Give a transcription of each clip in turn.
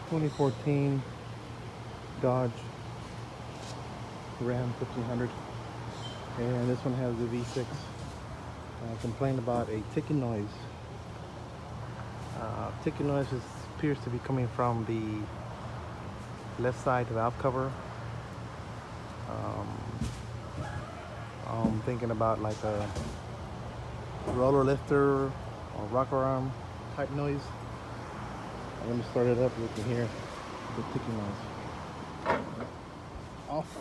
2014 Dodge Ram1500, and this one has the V6. I complained about a ticking noise. Ticking noise appears to be coming from the left side valve cover. I'm thinking about like a roller lifter or rocker arm type noise. I'm going to start it up. You can hear the ticking noise. Off.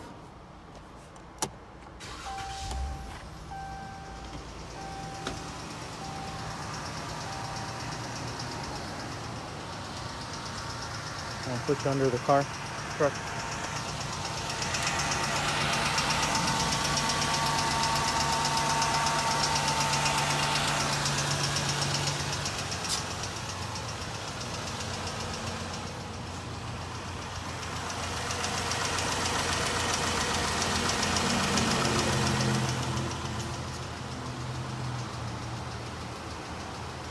I'll put you under the truck.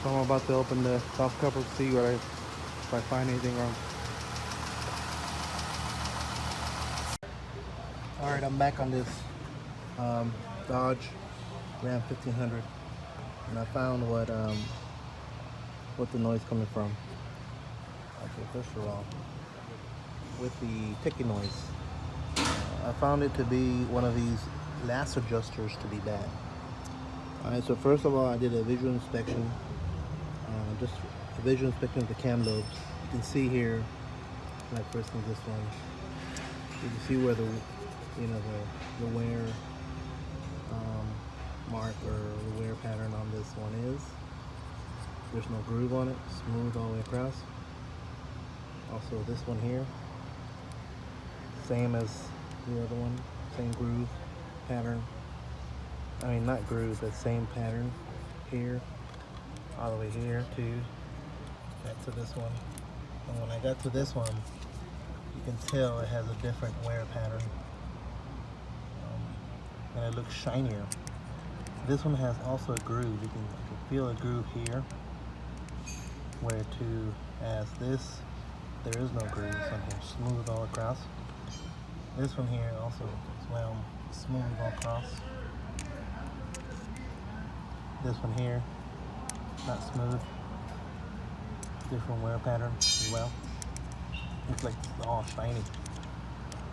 So I'm about to open the valve cover to see if I find anything wrong. Alright, I'm back on this Dodge Ram1500, and I found what the noise coming from. Okay, first of all, with the ticking noise, I found it to be one of these Lash adjusters to be bad. Alright, so first of all, I did a visual inspection, just a visual inspection of the cam lobes. You can see here, like for instance this one, you can see where the wear mark or the wear pattern on this one is. There's no groove on it, smooth all the way across. Also this one here, same as the other one, same groove pattern. I mean, not groove, but same pattern here, all the way here too, back to this one. And when I got to this one, you can tell it has a different wear pattern, and it looks shinier. This one has also a groove. You can feel a groove here, where to as this, there is no grooves on here, smooth all across. This one here also as well, smooth all across. This one here, not smooth, different wear pattern as well. It's like all shiny.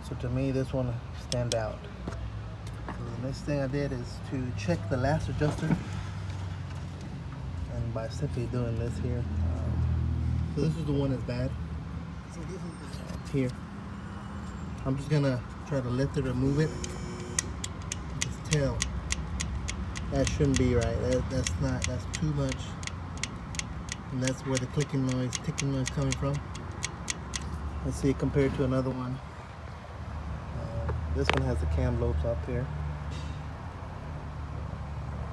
So to me, this one stands out. So the next thing I did is to check the Lash adjuster, and by simply doing this here, so this is the one that's bad. So this is here. I'm just gonna try to lift it or move it. Just tell that shouldn't be right. That's too much, and that's where the ticking noise coming from. Let's see, compared to another one. This one has the cam lobes up here.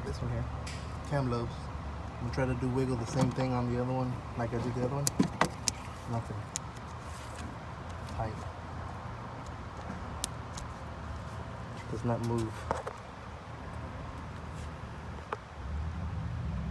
This one here, cam lobes. I'm gonna try to wiggle the same thing on the other one, like I did the other one. Nothing. Tight. Does not move.